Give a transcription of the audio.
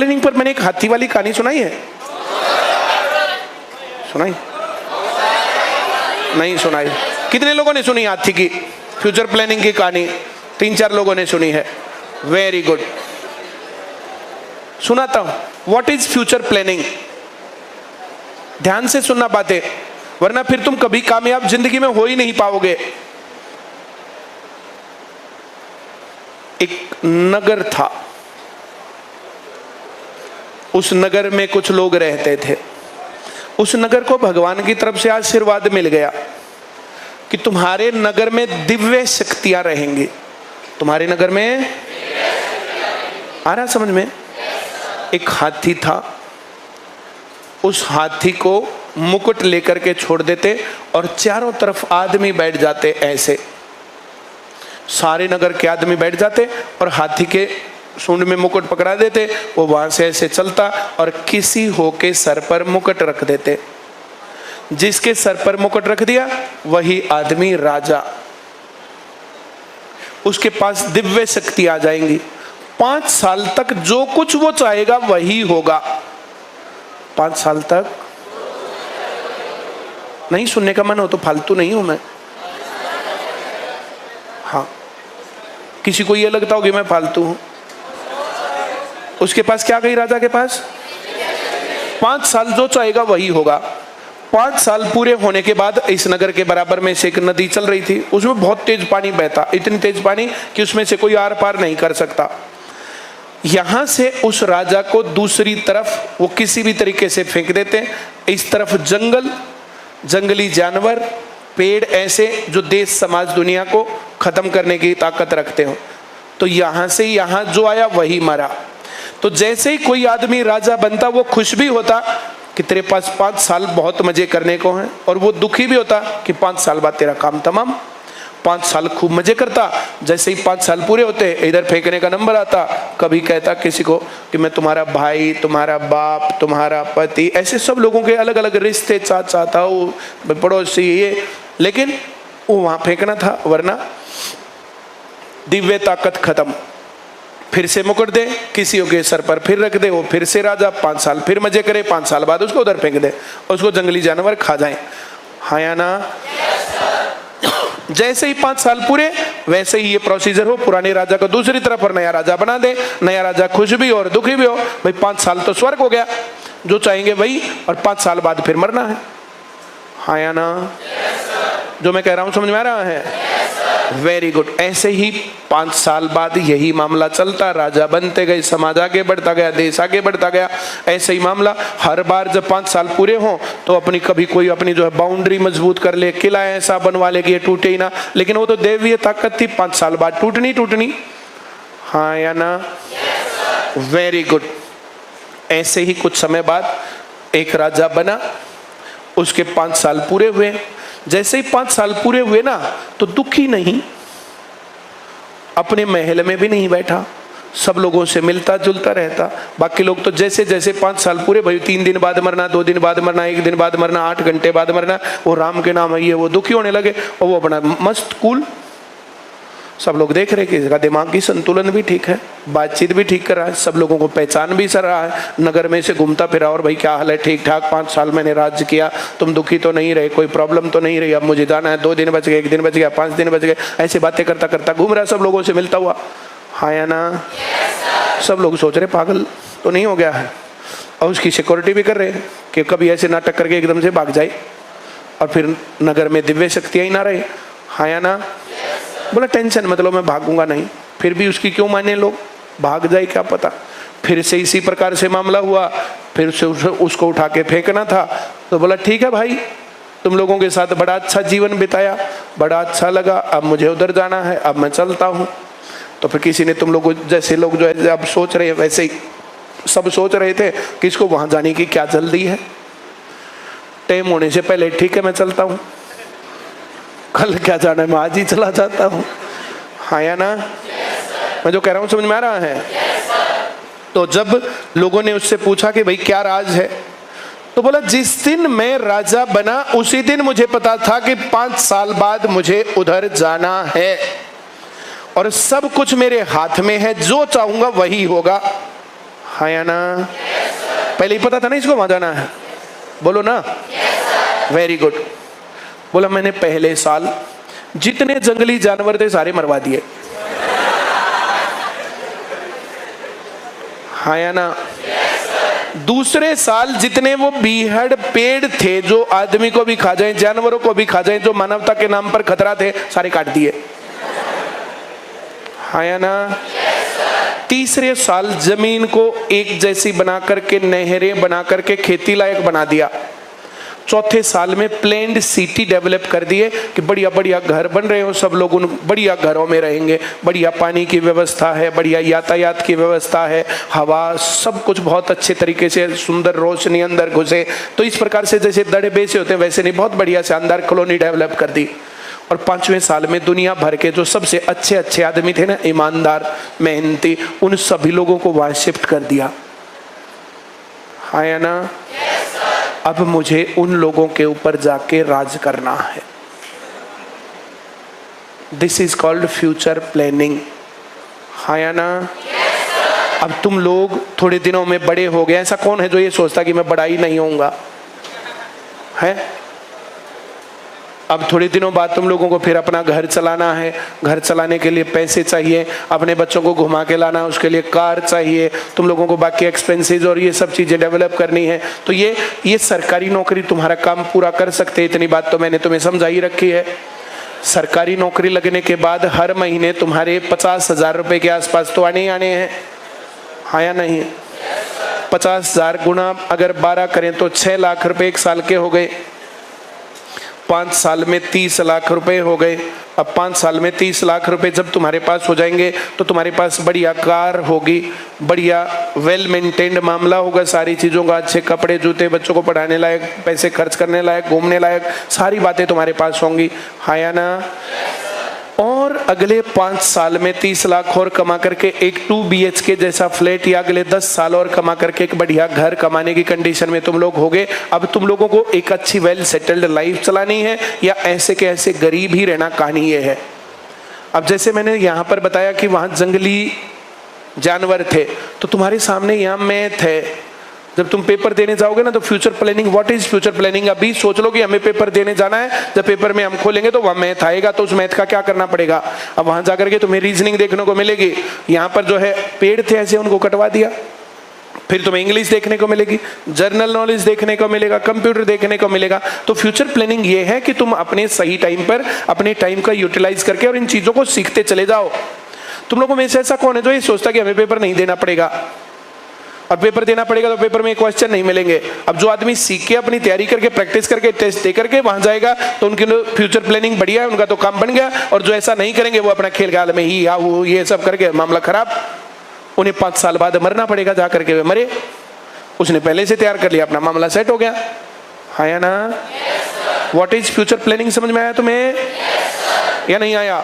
Planning पर मैंने एक हाथी वाली कहानी सुनाई है? सुनाई नहीं? सुनाई? कितने लोगों ने सुनी हाथी की फ्यूचर प्लानिंग की कहानी? 3-4 लोगों ने सुनी है। Very good. सुनाता हूं, व्हाट इज फ्यूचर प्लानिंग। ध्यान से सुनना बातें, वरना फिर तुम कभी कामयाब जिंदगी में हो ही नहीं पाओगे। एक नगर था, उस नगर में कुछ लोग रहते थे। उस नगर को भगवान की तरफ से आशीर्वाद मिल गया कि तुम्हारे नगर में दिव्य शक्तियां रहेंगी। तुम्हारे नगर में आ रहा समझ में? एक हाथी था, उस हाथी को मुकुट लेकर के छोड़ देते और चारों तरफ आदमी बैठ जाते। ऐसे सारे नगर के आदमी बैठ जाते और हाथी के सूंड में मुकुट पकड़ा देते। वो वहां से ऐसे चलता और किसी हो के सर पर मुकुट रख देते। जिसके सर पर मुकुट रख दिया वही आदमी राजा। उसके पास दिव्य शक्ति आ जाएंगी। 5 साल तक जो कुछ वो चाहेगा वही होगा। 5 साल तक नहीं सुनने का मन हो तो फालतू नहीं हूं मैं। हाँ, किसी को ये लगता हो कि मैं फालतू हूं। उसके पास क्या गई? राजा के पास 5 साल जो चाहेगा वही होगा। 5 साल पूरे होने के बाद इस नगर के बराबर में से एक नदी चल रही थी। उसमें बहुत तेज पानी बहता, इतनी तेज पानी कि उसमें से कोई आर पार नहीं कर सकता। यहां से उस राजा को दूसरी तरफ वो किसी भी तरीके से फेंक देते। इस तरफ जंगल, जंगली जानवर, पेड़, ऐसे जो देश समाज दुनिया को खत्म करने की ताकत रखते हो। तो यहां से यहां जो आया वही मरा। तो जैसे ही कोई आदमी राजा बनता वो खुश भी होता कि तेरे पास 5 साल बहुत मजे करने को हैं, और वो दुखी भी होता कि 5 साल बाद तेरा काम तमाम। 5 साल खूब मजे करता। जैसे ही 5 साल पूरे होते इधर फेंकने का नंबर आता। कभी कहता किसी को कि मैं तुम्हारा भाई, तुम्हारा बाप, तुम्हारा पति, ऐसे सब लोगों के अलग अलग रिश्ते, चाचा था, पड़ोसी, ये, लेकिन वो वहां फेंकना था, वरना दिव्य ताकत खत्म। फिर से मुकुट दे, किसी के सर पर फिर रख दे, वो फिर से राजा। 5 साल फिर मजे करे, 5 साल बाद उसको उधर फेंक दे, उसको जंगली जानवर खा जाए। हाँ या ना? जैसे ही 5 साल पूरे वैसे ही ये प्रोसीजर हो, पुराने राजा को दूसरी तरफ और नया राजा बना दे। नया राजा खुश भी हो और दुखी भी हो। भाई 5 साल तो स्वर्ग हो गया, जो चाहेंगे वही, और 5 साल बाद फिर मरना है। हाँ या ना? जो मैं कह रहा हूं समझ में आ रहा है? Very good. ऐसे ही 5 साल बाद यही मामला चलता। राजा बनते गए, समाज आगे बढ़ता गया, देश आगे बढ़ता गया। ऐसे ही मामला हर बार जब 5 साल पूरे हों तो अपनी कभी कोई अपनी जो है बाउंड्री मजबूत कर ले, किला ऐसा बनवा ले कि ये टूटे ही ना। लेकिन वो तो दैवीय ताकत थी, 5 साल बाद टूटनी। हाँ या ना? Very good. ऐसे ही कुछ समय बाद एक राजा बना, उसके 5 साल पूरे हुए। जैसे ही 5 साल पूरे हुए ना, तो दुखी नहीं, अपने महल में भी नहीं बैठा, सब लोगों से मिलता जुलता रहता। बाकी लोग तो जैसे जैसे 5 साल पूरे, भाई 3 दिन बाद मरना, 2 दिन बाद मरना, 1 दिन बाद मरना, 8 घंटे बाद मरना, वो राम के नाम है ये, वो दुखी होने लगे। और वो बड़ा मस्त कूल, सब लोग देख रहे कि इसका दिमाग की संतुलन भी ठीक है, बातचीत भी ठीक कर रहा है, सब लोगों को पहचान भी सर रहा है, नगर में से घूमता फिरा, और भाई क्या हाल है, ठीक ठाक, 5 साल मैंने राज्य किया, तुम दुखी तो नहीं रहे, कोई प्रॉब्लम तो नहीं रही, अब मुझे जाना है, 2 दिन बच गए, 1 दिन बच गया, 5 दिन बच गए, ऐसे बातें करता करता घूम रहा, सब लोगों से मिलता हुआ। हाँ या ना? सब लोग सोच रहे पागल तो नहीं हो गया है, और उसकी सिक्योरिटी भी कर रहे हैं कि कभी ऐसे नाटक करके एकदम से भाग जाए और फिर नगर में दिव्य शक्तियां ही ना रहे। हाँ या ना? बोला टेंशन मतलब मैं भागूंगा नहीं। फिर भी उसकी क्यों माने लोग, भाग जाए क्या पता। फिर से इसी प्रकार से मामला हुआ, फिर से उसको उठा के फेंकना था। तो बोला ठीक है भाई, तुम लोगों के साथ बड़ा अच्छा जीवन बिताया, बड़ा अच्छा लगा, अब मुझे उधर जाना है, अब मैं चलता हूँ। तो फिर किसी ने, तुम लोग जैसे लोग जो है अब सोच रहे हैं वैसे ही सब सोच रहे थे कि इसको वहां जाने की क्या जल्दी है, टाइम होने से पहले ठीक है मैं चलता हूँ, कल क्या जाना है, मैं आज ही चला जाता हूँ। हाँ या ना? मैं जो कह रहा हूँ समझ में आ रहा है? तो जब लोगों ने उससे पूछा कि भाई क्या राज है, तो बोला जिस दिन मैं राजा बना उसी दिन मुझे पता था कि 5 साल बाद मुझे उधर जाना है, और सब कुछ मेरे हाथ में है, जो चाहूंगा वही होगा। हाँ या ना? पहले ही पता था ना इसको वहां जाना है? बोलो ना। Very good. बोला मैंने पहले साल जितने जंगली जानवर थे सारे मरवा दिए। हाँ या ना? दूसरे साल जितने वो बीहड़ पेड़ थे जो आदमी को भी खा जाए, जानवरों को भी खा जाए, जो मानवता के नाम पर खतरा थे, सारे काट दिए। हाँ या ना? तीसरे साल जमीन को एक जैसी बना करके, नहरें बना करके खेती लायक बना दिया। चौथे साल में प्लेन्ड सिटी डेवलप कर दिए कि बढ़िया बढ़िया घर बन रहे हो, सब लोग उन बढ़िया घरों में रहेंगे, बढ़िया पानी की व्यवस्था है, बढ़िया यातायात की व्यवस्था है, हवा सब कुछ बहुत अच्छे तरीके से, सुंदर रोशनी अंदर घुसे। तो इस प्रकार से जैसे दड़े बेचे होते हैं वैसे नहीं, बहुत बढ़िया शानदार कॉलोनी डेवलप कर दी। और 5वें साल में दुनिया भर के जो सबसे अच्छे अच्छे आदमी थे ना, ईमानदार मेहनती, उन सभी लोगों को वहां शिफ्ट कर दिया। हाँ या ना? अब मुझे उन लोगों के ऊपर जाके राज करना है। This is called future planning. हाँ या ना? अब तुम लोग थोड़े दिनों में बड़े हो गए। ऐसा कौन है जो ये सोचता कि मैं बड़ा ही नहीं होऊंगा? है? अब थोड़े दिनों बाद तुम लोगों को फिर अपना घर चलाना है, घर चलाने के लिए पैसे चाहिए, अपने बच्चों को घुमा के लाना, उसके लिए कार चाहिए, तुम लोगों को बाकी एक्सपेंसेस और ये सब चीजें डेवलप करनी है। तो ये सरकारी नौकरी तुम्हारा काम पूरा कर सकते हैं, इतनी बात तो मैंने तुम्हें समझाई रखी है। सरकारी नौकरी लगने के बाद हर महीने तुम्हारे 50,000 रुपए के आसपास तो आने ही आने हैं। हाँ या नहीं? 50,000 गुना अगर 12 करें तो 6 लाख रुपए एक साल के हो गए। 5 साल में 30 लाख रुपए हो गए। अब 5 साल में 30 लाख रुपए जब तुम्हारे पास हो जाएंगे तो तुम्हारे पास बढ़िया कार होगी, बढ़िया वेल मेंटेन्ड मामला होगा, सारी चीज़ों का, अच्छे कपड़े जूते, बच्चों को पढ़ाने लायक, पैसे खर्च करने लायक, घूमने लायक, सारी बातें तुम्हारे पास होंगी। हाँ या ना? और अगले 5 साल में 30 लाख और कमा करके एक 2 BHK जैसा फ्लैट, या अगले 10 साल और कमा करके एक बढ़िया घर कमाने की कंडीशन में तुम लोग होगे। अब तुम लोगों को एक अच्छी वेल सेटल्ड लाइफ चलानी है या ऐसे के ऐसे गरीब ही रहना, कहानी ये है। अब जैसे मैंने यहाँ पर बताया कि वहाँ जंगली जानवर थे, तो तुम्हारे सामने यहाँ मैथ है। जब तुम पेपर देने जाओगे ना तो future planning, what is future planning? अभी सोच लो कि हमें पेपर देने जाना है, जब पेपर में हम खोलेंगे तो वहाँ मैथ आएगा, तो उस मैथ का क्या करना पड़ेगा? अब वहां जाकर के तुम्हें रीजनिंग देखने को मिलेगी। यहाँ पर जो है पेड़ थे ऐसे, उनको कटवा दिया। फिर तुम्हें इंग्लिश देखने को मिलेगी, जर्नल नॉलेज देखने को मिलेगा, कंप्यूटर देखने को मिलेगा। तो फ्यूचर प्लानिंग ये है कि तुम अपने सही टाइम पर अपने टाइम का यूटिलाइज करके और इन चीजों को सीखते चले जाओ। तुम लोगों में से ऐसा कौन है जो ये सोचता कि हमें पेपर नहीं देना पड़ेगा, और पेपर देना पड़ेगा तो पेपर में क्वेश्चन नहीं मिलेंगे? अब जो आदमी सीख के अपनी तैयारी करके प्रैक्टिस करके टेस्ट दे करके वहां जाएगा तो उनकी फ्यूचर प्लानिंग बढ़िया है, उनका तो काम बन गया। और जो ऐसा नहीं करेंगे वो अपना खेल गाल में ही या वो ये सब करके मामला खराब। उन्हें 5 साल बाद मरना पड़ेगा, जा करके वे मरे। उसने पहले से तैयार कर लिया, अपना मामला सेट हो गया। हाँ या ना? What is future planning? समझ में आया तुम्हें या नहीं आया?